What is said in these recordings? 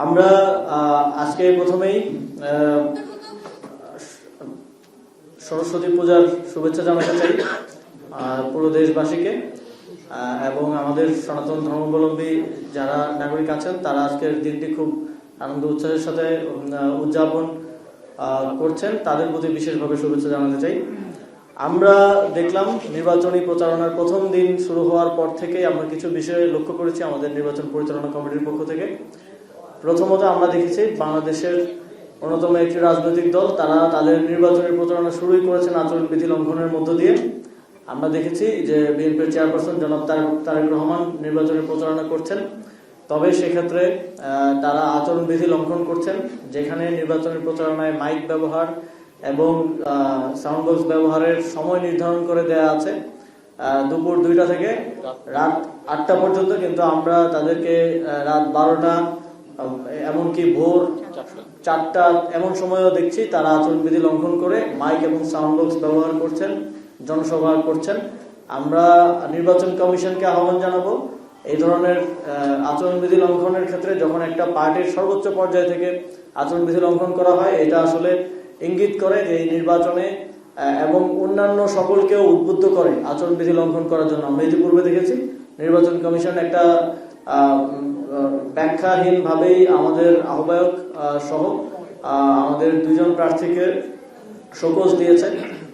আমরা আজকে প্রথমেই সরস্বতী পূজার শুভেচ্ছা জানাতে চাই পুরো দেশবাসীকে এবং আমাদের সনাতন ধর্মাবলম্বী যারা নাগরিক আছেন তারা আজকের দিনটি খুব আনন্দ উৎসাহের সাথে উদযাপন করছেন, তাদের প্রতি বিশেষভাবে শুভেচ্ছা জানাতে চাই। আমরা দেখলাম নির্বাচনী প্রচারণার প্রথম দিন শুরু হওয়ার পর থেকেই আমরা কিছু বিষয়ে লক্ষ্য করেছি আমাদের নির্বাচন পরিচালনা কমিটির পক্ষ থেকে। প্রথমত আমরা দেখেছি বাংলাদেশের অন্যতম একটি রাজনৈতিক দল তারা তাদের নির্বাচনের প্রচারণা শুরুই করেছেন আচরণবিধি লঙ্ঘনের মধ্য দিয়ে। আমরা দেখেছি যে বিএনপির চেয়ারপারসন জনাব তারেক রহমান নির্বাচনের প্রচারণা করছেন, তবে সেক্ষেত্রে তারা আচরণবিধি লঙ্ঘন করছেন, যেখানে নির্বাচনের প্রচারণায় মাইক ব্যবহার এবং সাউন্ড বক্স ব্যবহারের সময় নির্ধারণ করে দেয়া আছে দুপুর 2টা থেকে রাত 8টা পর্যন্ত, কিন্তু আমরা তাদেরকে রাত 12টা এমনকি ভোর 4টা এমন সময়ও দেখছি তারা আচরণবিধি লঙ্ঘন করে মাইক এবং সাউন্ড বক্স ব্যবহার করছেন, জনসভা করছেন। আমরা নির্বাচন কমিশনকে আহ্বান জানাবো এই ধরনের আচরণবিধি লঙ্ঘনের ক্ষেত্রে যখন একটা পার্টির সর্বোচ্চ পর্যায় থেকে আচরণবিধি লঙ্ঘন করা হয়, এটা আসলে ইঙ্গিত করে যে এই নির্বাচনে এবং অন্যান্য সকলকেও উদ্বুদ্ধ করে আচরণবিধি লঙ্ঘন করার জন্য। আমরা ইতিপূর্বে দেখেছি নির্বাচন কমিশন একটা ব্যাখ্যাহীন ভাবেই আমাদের আহ্বায়ক সহ আমাদের 2 জন প্রার্থীকে শোকজ দিয়েছে,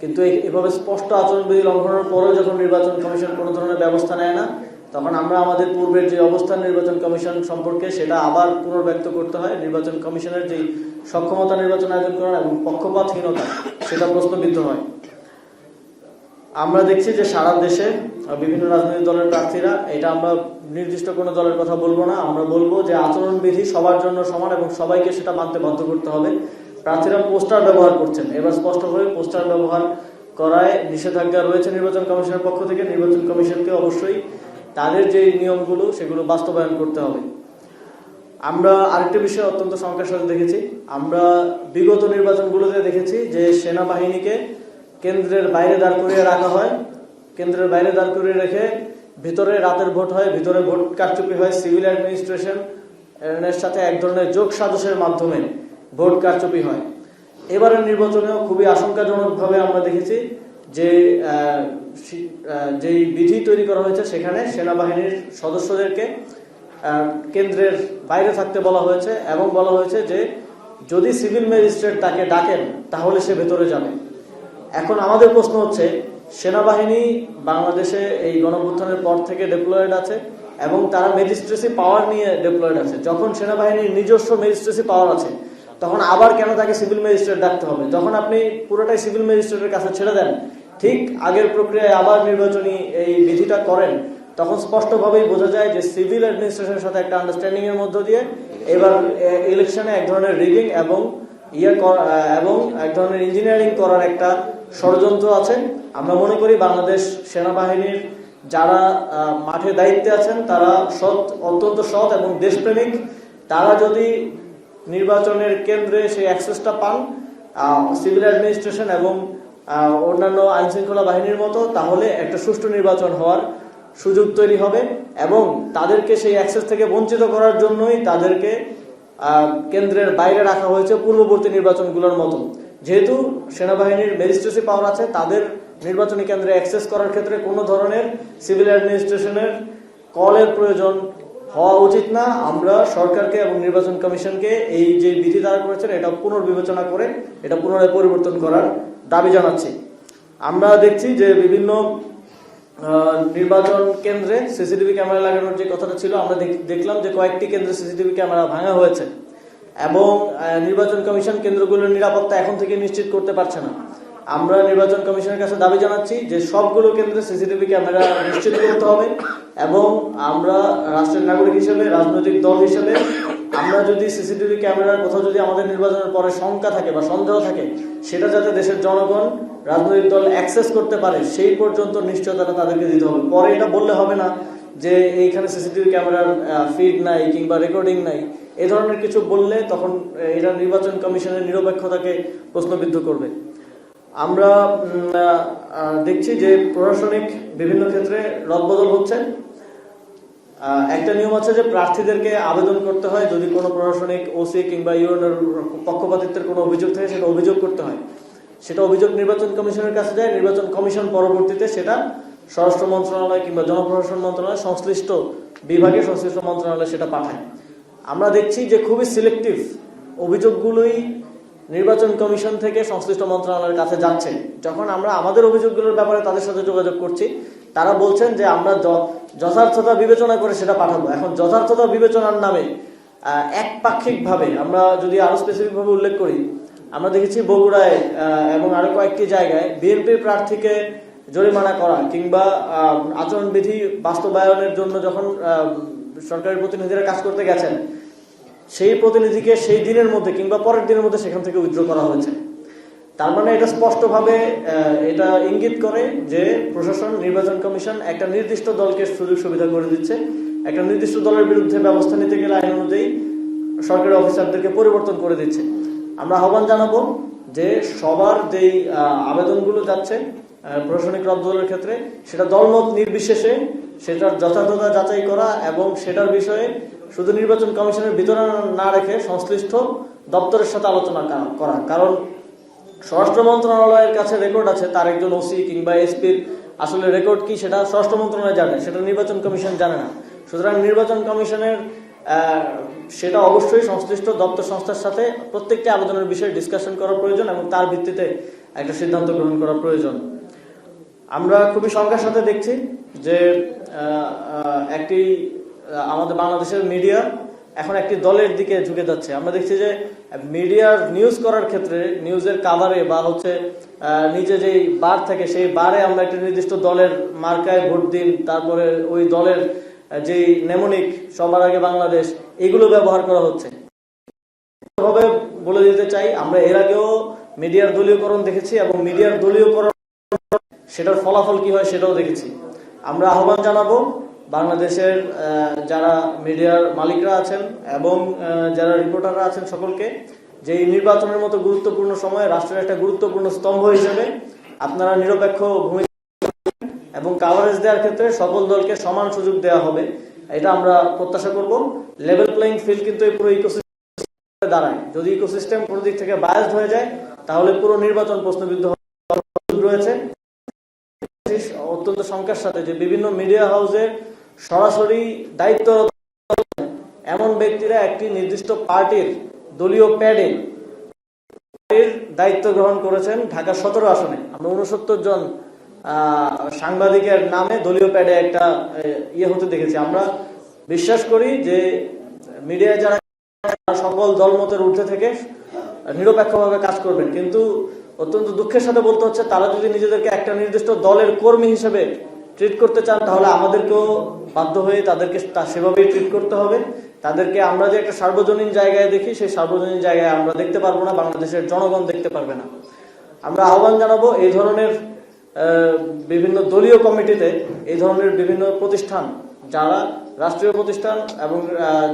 কিন্তু এভাবে স্পষ্ট আচরণবিধি লঙ্ঘনের পরেও যখন নির্বাচন কমিশন কোনো ধরনের ব্যবস্থা নেয় না, তখন আমরা আমাদের পূর্বের যে অবস্থান নির্বাচন কমিশন সম্পর্কে সেটা আবার পুনর্ব্যক্ত করতে হয়। নির্বাচন কমিশনের যে সক্ষমতা নির্বাচন আয়োজন করার এবং পক্ষপাতহীনতা সেটা প্রশ্নবিদ্ধ হয়। আমরা দেখছি যে সারা দেশে বিভিন্ন রাজনৈতিক দলের প্রার্থীরা, এটা আমরা নির্দিষ্ট কোনো দলের কথা বলবো না, আমরা বলবো যে আচরণবিধি সবার জন্য সমান এবং সবাইকে সেটা মানতে বাধ্য করতে হবে। প্রার্থীরা পোস্টার ব্যবহার করছেন, এবার স্পষ্টভাবে পোস্টার ব্যবহার করায় নিষেধাজ্ঞা রয়েছে নির্বাচন কমিশনের পক্ষ থেকে। নির্বাচন কমিশনকে অবশ্যই তাদের যে নিয়মগুলো সেগুলো বাস্তবায়ন করতে হবে। আমরা আরেকটা বিষয় অত্যন্ত সংখ্যার সাথে দেখেছি, আমরা বিগত নির্বাচনগুলোতে দেখেছি যে সেনাবাহিনীকে কেন্দ্রের বাইরে দাঁড় করিয়ে রাখা হয়, কেন্দ্রের বাইরে দাঁড় করিয়ে রেখে ভিতরে রাতের ভোট হয়, ভিতরে ভোট কারচুপি হয়, সিভিল অ্যাডমিনিস্ট্রেশন এর সাথে এক ধরনের যোগ সাজসের মাধ্যমে ভোট কারচুপি হয়। এবারের নির্বাচনেও খুবই আশঙ্কাজনকভাবে আমরা দেখেছি যে যেই বিধি তৈরি করা হয়েছে সেখানে সেনাবাহিনীর সদস্যদেরকে কেন্দ্রের বাইরে থাকতে বলা হয়েছে এবং বলা হয়েছে যে যদি সিভিল ম্যাজিস্ট্রেট তাকে ডাকেন তাহলে সে ভেতরে যাবে। এখন আমাদের প্রশ্ন হচ্ছে, সেনাবাহিনী বাংলাদেশে এই গণঅভ্যুত্থানের পর থেকে ডেপ্লয়েড আছে এবং তারা ম্যাজিস্ট্রেসি পাওয়ার নিয়ে ডেপ্লয়েড আছে। যখন সেনাবাহিনীর নিজস্ব ম্যাজিস্ট্রেসি পাওয়ার আছে তখন আবার কেন তাকে সিভিল ম্যাজিস্ট্রেট ডাকতে হবে? যখন আপনি পুরোটাই সিভিল ম্যাজিস্ট্রেটের কাছে ছেড়ে দেন, ঠিক আগের প্রক্রিয়ায় আবার নির্বাচনী এই বিধিটা করেন, তখন স্পষ্টভাবেই বোঝা যায় যে সিভিল অ্যাডমিনিস্ট্রেশনের সাথে একটা আন্ডারস্ট্যান্ডিং এর মধ্য দিয়ে এবার ইলেকশনে এক ধরনের রিগিং এবং এক ধরনের ইঞ্জিনিয়ারিং করার একটা ষড়যন্ত্র আছে। আমরা মনে করি বাংলাদেশ সেনাবাহিনীর যারা মাঠে দায়িত্বে আছেন তারা অত্যন্ত সৎ এবং দেশপ্রেমিক। তারা যদি নির্বাচনের কেন্দ্রে সেই অ্যাক্সেসটা পান সিভিল অ্যাডমিনিস্ট্রেশন এবং অন্যান্য আইন শৃঙ্খলা বাহিনীর মতো, তাহলে একটা সুষ্ঠু নির্বাচন হওয়ার সুযোগ তৈরি হবে এবং তাদেরকে সেই অ্যাক্সেস থেকে বঞ্চিত করার জন্যই তাদেরকে কেন্দ্রের বাইরে রাখা হয়েছে পূর্ববর্তী নির্বাচনগুলোর মতো। যেহেতু সেনাবাহিনীর ম্যাজিস্ট্রেসি পাওয়ার আছে, তাদের নির্বাচনী কেন্দ্রে অ্যাক্সেস করার ক্ষেত্রে কোনো ধরনের সিভিল অ্যাডমিনিস্ট্রেশনের কলের প্রয়োজন হওয়া উচিত না। আমরা সরকারকে এবং নির্বাচন কমিশনকে এই যে বিধি দ্বারা করেছেন এটা পুনর্বিবেচনা করে এটা পুনরায় পরিবর্তন করার দাবি জানাচ্ছি। আমরা দেখছি যে বিভিন্ন নির্বাচন কেন্দ্রে সিসিটিভি ক্যামেরা লাগানোর যে কথাটা ছিল, আমরা দেখলাম যে কয়েকটি কেন্দ্রে সিসিটিভি ক্যামেরা ভাঙা হয়েছে এবং নির্বাচন কমিশন কেন্দ্রগুলোর নিরাপত্তা এখন থেকে নিশ্চিত করতে পারছে না। আমরা নির্বাচন কমিশনের কাছে দাবি জানাচ্ছি যে সবগুলো কেন্দ্রে সিসিটিভি ক্যামেরা নিশ্চিত করতে হবে এবং আমরা রাষ্ট্রের নাগরিক হিসেবে, রাজনৈতিক দল হিসেবে, আমরা যদি সিসিটিভি ক্যামেরার কোথাও যদি আমাদের নির্বাচনের পরে শঙ্কা থাকে বা সন্দেহ থাকে, সেটা যাতে দেশের জনগণ, রাজনৈতিক দল অ্যাক্সেস করতে পারে সেই পর্যন্ত নিশ্চয়তা তাদেরকে দিতে হবে। পরে এটা বললে হবে না যে এইখানে সিসিটিভি ক্যামেরার ফিড নাই কিংবা রেকর্ডিং নাই, এ ধরনের কিছু বললে তখন এটা নির্বাচন কমিশনের নিরপেক্ষতাকে প্রশ্নবিদ্ধ করবে। আমরা দেখছি যে প্রশাসনিক বিভিন্ন ক্ষেত্রে রদবদল হচ্ছে। একটা নিয়ম আছে যে প্রার্থীদেরকে আবেদন করতে হয়, যদি কোনো প্রশাসনিক ওসি কিংবা ইউএনের পক্ষপাতিত্বের কোনো অভিযোগ থাকে সেটা অভিযোগ করতে হয়। সেটা অভিযোগ নির্বাচন কমিশনের কাছে যায়, নির্বাচন কমিশন পরবর্তীতে সেটা স্বরাষ্ট্র মন্ত্রণালয় কিংবা জনপ্রশাসন মন্ত্রণালয় সংশ্লিষ্ট বিভাগে সংশ্লিষ্ট মন্ত্রণালয় সেটা পাঠায়। আমরা দেখছি যে খুবই সিলেক্টিভ অভিযোগগুলোই নির্বাচন কমিশন থেকে সংশ্লিষ্ট মন্ত্রণালয়ের কাছে যাচ্ছে। যখন আমরা আমাদের অভিযোগগুলোর ব্যাপারে তাদের সাথে যোগাযোগ করছি, তারা বলছেন যে আমরা যথার্থতা বিবেচনা করে সেটা পাঠাবো। এখন যথার্থতা বিবেচনার নামে একপাক্ষিকভাবে আমরা যদি আরো স্পেসিফিক ভাবে উল্লেখ করি, আমরা দেখেছি বগুড়ায় এবং আরো কয়েকটি জায়গায় বিএনপির প্রার্থীকে জরিমানা করা কিংবা আচরণবিধি বাস্তবায়নের জন্য যখন সরকারি প্রতিনিধিরা কাজ করতে গেছেন, সেই প্রতিনিধিকে সেই দিনের মধ্যে কিংবা পরের দিনের মধ্যে সেখান থেকে উইথড্র করা হয়েছে। তার মানে এটা স্পষ্টভাবে এটা ইঙ্গিত করে যে প্রশাসন, নির্বাচন কমিশন একটা নির্দিষ্ট দলকে সুযোগ সুবিধা করে দিচ্ছে। একটা নির্দিষ্ট দলের বিরুদ্ধে ব্যবস্থা নিতে গেলে আইন অনুযায়ী সরকারি অফিসারদেরকে পরিবর্তন করে দিচ্ছে। আমরা আহ্বান জানাবো যে সবার যেই আবেদনগুলো যাচ্ছে প্রশাসনিক রদবদলের ক্ষেত্রে, সেটা দলমত নির্বিশেষে সেটার যথাযথতা যাচাই করা এবং সেটার বিষয়ে শুধু নির্বাচন কমিশনের ভিতরে না রেখে সংশ্লিষ্ট দপ্তরের সাথে আলোচনা করা। কারণ স্বরাষ্ট্র মন্ত্রণালয়ের কাছে রেকর্ড আছে, তার একজন ওসি কিংবা এসপির আসলে রেকর্ড কি সেটা স্বরাষ্ট্র মন্ত্রণালয় জানে, সেটা নির্বাচন কমিশন জানে না। সুতরাং নির্বাচন কমিশনের সেটা অবশ্যই সংশ্লিষ্ট দপ্তর সংস্থার সাথে প্রত্যেকটি আবেদনের বিষয়ে ডিসকাশন করা প্রয়োজন এবং তার ভিত্তিতে একটা সিদ্ধান্ত গ্রহণ করা প্রয়োজন। আমরা খুবই শঙ্কার সাথে দেখছি যে একটি আমাদের বাংলাদেশের মিডিয়া এখন একটি দলের দিকে ঝুঁকে যাচ্ছে। আমরা দেখছি যে মিডিয়ার নিউজ করার ক্ষেত্রে নিউজের কাভারে বা হচ্ছে নিচে যেই বার থাকে সেই বারে আমরা একটা নির্দিষ্ট দলের মার্কায় ভোট দিন, তারপরে ওই দলের যেই নেমনিক সবার আগে বাংলাদেশ, এগুলো ব্যবহার করা হচ্ছে। ভাবে বলে দিতে চাই, আমরা এর আগেও মিডিয়ার দলীয়করণ দেখেছি এবং মিডিয়ার দলীয়করণ সেটার ফলাফল কি হয় সেটাও দেখেছি। আমরা আহ্বান জানাবো বাংলাদেশের যারা মিডিয়ার মালিকরা আছেন এবং যারা রিপোর্টাররা আছেন সকলকে, যে নির্বাচনের মতো গুরুত্বপূর্ণ সময়ে রাষ্ট্রের একটা গুরুত্বপূর্ণ স্তম্ভ হিসেবে আপনারা নিরপেক্ষ ভূমিকা এবং কাভারেজ দেওয়ার ক্ষেত্রে সকল দলকে সমান সুযোগ দেওয়া হবে, এটা আমরা প্রত্যাশা করব। লেভেল প্লেইং ফিল্ড কিন্তু এই পুরো ইকোসিস্টেমে দাঁড়ায়। যদি ইকোসিস্টেম কোনো দিক থেকে বায়াসড হয়ে যায় তাহলে পুরো নির্বাচন প্রশ্নবিদ্ধ রয়েছে। অত্যন্ত শঙ্কার সাথে যে বিভিন্ন মিডিয়া হাউসের সরাসরি দায়িত্ব এমন ব্যক্তিরা একটি নির্দিষ্ট পার্টির দলীয় প্যাডে দায়িত্ব গ্রহণ করেছেন ঢাকা 17 আসনে। আমরা 69 জন সাংবাদিকের নামে দলীয় প্যাডে একটা হতে দেখেছি। আমরা বিশ্বাস করি যে মিডিয়ায় যারা সকল দলমতের ঊর্ধ্বে থেকে নিরপেক্ষভাবে কাজ করবেন, কিন্তু অত্যন্ত দুঃখের সাথে বলতে হচ্ছে তারা যদি নিজেদেরকে একটা নির্দিষ্ট দলের কর্মী হিসেবে ট্রিট করতে চান তাহলে আমাদেরকেও বাধ্য হয়ে তাদেরকে সেভাবেই ট্রিট করতে হবে। তাদেরকে আমরা যে একটা সার্বজনীন জায়গায় দেখি, সেই সার্বজনীন জায়গায় আমরা দেখতে পারবো না, বাংলাদেশের জনগণ দেখতে পারবে না। আমরা আহ্বান জানাবো এই ধরনের বিভিন্ন দলীয় কমিটিতে এই ধরনের বিভিন্ন প্রতিষ্ঠান, যারা রাষ্ট্রীয় প্রতিষ্ঠান এবং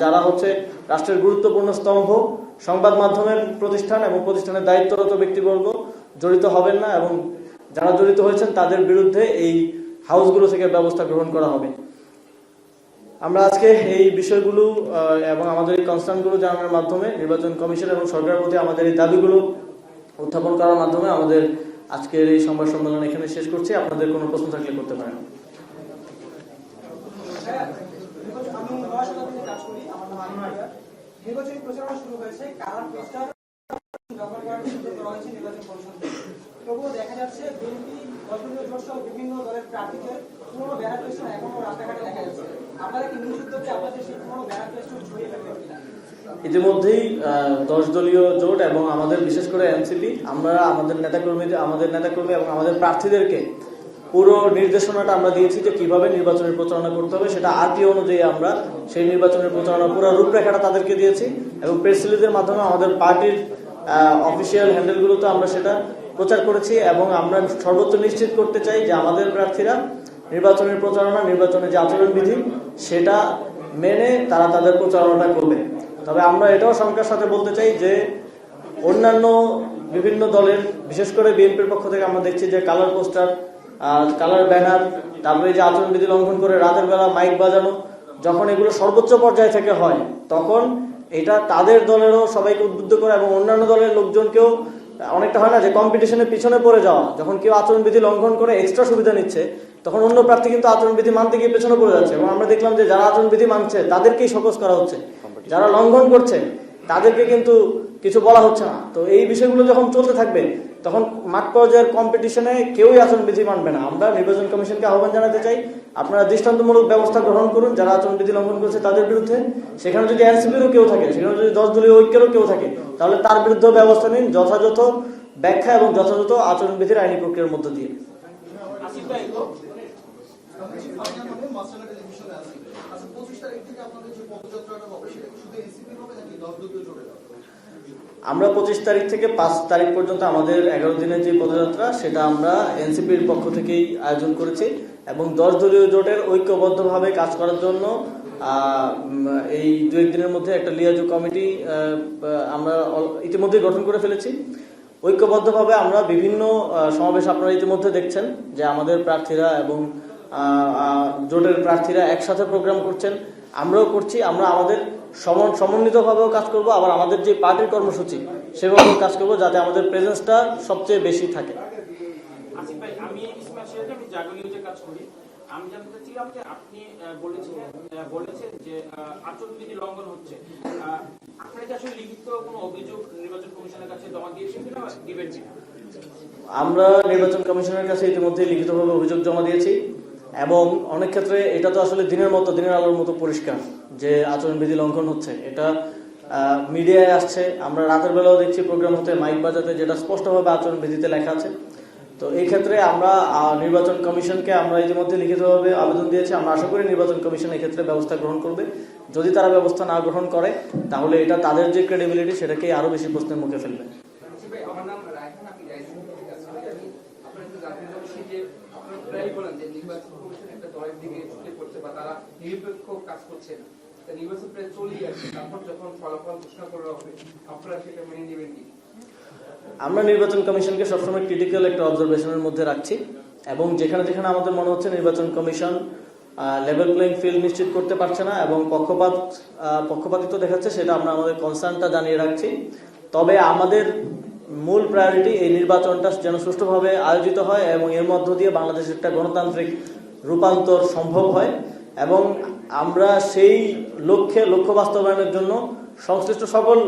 যারা হচ্ছে রাষ্ট্রের গুরুত্বপূর্ণ স্তম্ভ, সংবাদ মাধ্যমের প্রতিষ্ঠান এবং প্রতিষ্ঠানের দায়িত্বরত ব্যক্তিবর্গ জড়িত হবেন না এবং যারা জড়িত হয়েছেন তাদের বিরুদ্ধে এই হাউসগুলো থেকে ব্যবস্থা গ্রহণ করা হবে। আমরা আজকে এই বিষয়গুলো এবং আমাদের এই কনসার্নগুলো জানানোর মাধ্যমে নির্বাচন কমিশন এবং সরকারের প্রতি আমাদের এই দাবিগুলো উত্থাপন করার মাধ্যমে আমাদের আজকের এই সংবাদ সম্মেলন এখানে শেষ করছি। আপনাদের কোনো প্রশ্ন থাকলে করতে পারেন। নির্বাচনী প্রচারণা শুরু হয়েছে, কালার পোস্টার ব্যবহার করার সিদ্ধান্ত রয়েছে নির্বাচন পরিষদ থেকে। তবুও দেখা যাচ্ছে বিএনপি দলীয় জোটসহ বিভিন্ন দলের প্রার্থীদের পুরোনো ব্যানার পেস্টন এখনো রাস্তাঘাটে দেখা যাচ্ছে। আপনারা কি নিজ উদ্যোগে আপনাদের সেই পুরোনো ব্যানার পেস্টন ছড়িয়ে ফেলবেন কিনা? ইতিমধ্যেই 10 দলীয় জোট এবং আমাদের বিশেষ করে এনসিপি, আমরা আমাদের নেতাকর্মী এবং আমাদের প্রার্থীদেরকে পুরো নির্দেশনাটা আমরা দিয়েছি যে কিভাবে নির্বাচনের প্রচারণা করতে হবে। সেটা আরটি অনুযায়ী আমরা সেই নির্বাচনের প্রচারণা পুরো রূপরেখাটা তাদেরকে দিয়েছি এবং প্রেস রিলিজের মাধ্যমে আমাদের পার্টির অফিসিয়াল হ্যান্ডেলগুলোতে আমরা সেটা প্রচার করেছি এবং আমরা সর্বোচ্চ নিশ্চিত করতে চাই যে আমাদের প্রার্থীরা নির্বাচনের প্রচারণা, নির্বাচনের যে আচরণবিধি সেটা মেনে তারা তাদের প্রচারণাটা করবে। তবে আমরা এটাও শঙ্কার সাথে বলতে চাই যে অন্যান্য বিভিন্ন দলের, বিশেষ করে বিএনপির পক্ষ থেকে আমরা দেখছি যে কালার পোস্টার, কালার ব্যানার, তারপরে যে আচরণবিধি লঙ্ঘন করে রাতের বেলা মাইক বাজানো যখন এগুলো সর্বোচ্চ পর্যায় থেকে হয় তখন এটা তাদের দলেরও সবাইকে উদ্বুদ্ধ করে এবং অন্যান্য দলের লোকজনকেও অনেকটা হয় না যে কম্পিটিশনের পিছনে পড়ে যাওয়া, যখন কেউ আচরণবিধি লঙ্ঘন করে এক্সট্রা সুবিধা নিচ্ছে তখন অন্য প্রার্থী কিন্তু আচরণবিধি মানতে গিয়ে পেছনে পড়ে যাচ্ছে। এবং আমরা দেখলাম যে যারা আচরণবিধি মানছে তাদেরকেই শোকজ করা হচ্ছে, যারা লঙ্ঘন করছে তাদেরকে কিন্তু কিছু বলা হচ্ছে না। তো এই বিষয়গুলো যখন চলতে থাকবে তখন মাঠ পর্যায়ের কম্পিটিশনে কেউই আচরণবিধি মানবে না। আমরা নির্বাচন কমিশনকে আহ্বান জানাতে চাই, আপনারা দৃষ্টান্তমূলক ব্যবস্থা গ্রহণ করুন যারা আচরণবিধি লঙ্ঘন করছে তাদের বিরুদ্ধে। সেখানে যদি এনসিপিরও কেউ থাকে, সেখানে যদি 10 দলীয় ঐক্যেরও কেউ থাকে, তাহলে তার বিরুদ্ধে ব্যবস্থা নিন যথাযথ ব্যাখ্যা এবং যথাযথ আচরণবিধির আইনি প্রক্রিয়ার মধ্য দিয়ে। আমরা 25 তারিখ থেকে 5 তারিখ পর্যন্ত আমাদের 11 দিনের যে পদযাত্রা সেটা আমরা এনসিপির পক্ষ থেকেই আয়োজন করেছি এবং 10 দলীয় জোটের ঐক্যবদ্ধভাবে কাজ করার জন্য এই 2-1 দিনের মধ্যে একটা লিয়াজু কমিটি আমরা ইতিমধ্যে গঠন করে ফেলেছি। ঐক্যবদ্ধভাবে আমরা বিভিন্ন সমাবেশ আপনারা ইতিমধ্যে দেখছেন যে আমাদের প্রার্থীরা এবং জোটের প্রার্থীরা একসাথে প্রোগ্রাম করছেন, আমরাও করছি। আমরা আমাদের সমন্বিতভাবেও কাজ করব, আবার আমাদের যে পার্টির কর্মসূচি সেভাবেও কাজ করব যাতে আমাদের প্রেজেন্সটা সবচেয়ে বেশি থাকে। আসিফ ভাই, আমি ইসমাইল সিরাজ, আমি জাগো নিউজে কাজ করি। আমি জানতে চাচ্ছিলাম যে আপনি বলেছেন যে আচরণবিধি লঙ্ঘন হচ্ছে, আপনি কি আসলে লিখিত কোনো অভিযোগ নির্বাচন কমিশনের কাছে জমা দিয়েছেন কিনা বা দিবেন কিনা? আমরা নির্বাচন কমিশনের কাছে ইতিমধ্যে লিখিতভাবে অভিযোগ জমা দিয়েছি এবং অনেক ক্ষেত্রে এটা তো আসলে দিনের আলোর মতো পরিষ্কার যে আচরণবিধি লঙ্ঘন হচ্ছে। এটা মিডিয়ায় আসছে, আমরা রাতের বেলাও দেখছি প্রোগ্রাম হতে মাইক বাজাতে, যেটা স্পষ্টভাবে আচরণবিধিতে লেখা আছে। তো এই ক্ষেত্রে আমরা নির্বাচন কমিশনকে আমরা ইতিমধ্যে লিখিতভাবে আবেদন দিয়েছি। আমরা আশা করি নির্বাচন কমিশন এই ক্ষেত্রে ব্যবস্থা গ্রহণ করবে। যদি তারা ব্যবস্থা না গ্রহণ করে তাহলে এটা তাদের যে ক্রেডিবিলিটি সেটাকে আরো বেশি প্রশ্নের মুখে ফেলবে। আমার নাম রায়হান, আপনি আপনার একটু জানতে চাচ্ছি যে আপনারা প্রায়ই বলেন যে নির্বাচন কমিশন একটা দলের দিকে ঝুঁকে পড়ছে বা তারা নিরপেক্ষ কাজ করছে না। নির্বাচন প্রায় চলেই আসছে, তারপর যখন ফলাফল ঘোষণা করা হবে আপনারা সেটা মেনে নেবেন কি? আমরা নির্বাচন কমিশনকে সবসময় ক্রিটিক্যাল একটা অবজারভেশনের মধ্যে রাখছি এবং যেখানে যেখানে আমাদের মনে হচ্ছে নির্বাচন কমিশন লেভেল প্লেইং ফিল্ড নিশ্চিত করতে পারছে না এবং পক্ষপাতিত্ব দেখাচ্ছে, সেটা আমরা আমাদের কনসার্নটা জানিয়ে রাখছি। তবে আমাদের মূল প্রায়োরিটি এই নির্বাচনটা যেন সুষ্ঠুভাবে আয়োজিত হয় এবং এর মধ্য দিয়ে বাংলাদেশের একটা গণতান্ত্রিক রূপান্তর সম্ভব হয় এবং আমরা সেই লক্ষ্য বাস্তবায়নের জন্য সংশ্লিষ্ট সকল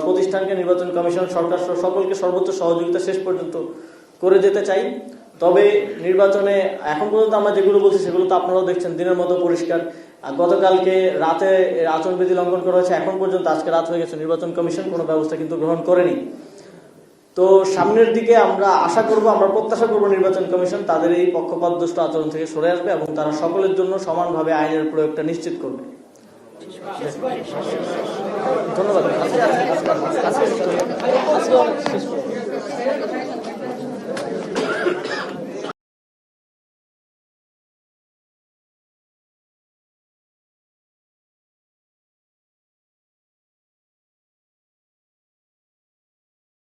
প্রতিষ্ঠানকে, নির্বাচন কমিশন, সরকার সকলকে সর্বোচ্চ সহযোগিতা শেষ পর্যন্ত করে যেতে চাই। তবে নির্বাচনে এখন পর্যন্ত আমরা যেগুলো বলছি সেগুলো তো আপনারাও দেখছেন দিনের মতো পরিষ্কার। গতকালকে রাতে আচরণবিধি লঙ্ঘন করা হয়েছে, এখন পর্যন্ত আজকে রাত হয়ে গেছে, নির্বাচন কমিশন কোনো ব্যবস্থা কিন্তু গ্রহণ করেনি। তো সামনের দিকে আমরা প্রত্যাশা করব নির্বাচন কমিশন তাদের এই পক্ষপাতদুষ্ট আচরণ থেকে সরে আসবে এবং তারা সকলের জন্য সমানভাবে আইনের প্রয়োগটা নিশ্চিত করবে। ধন্যবাদ।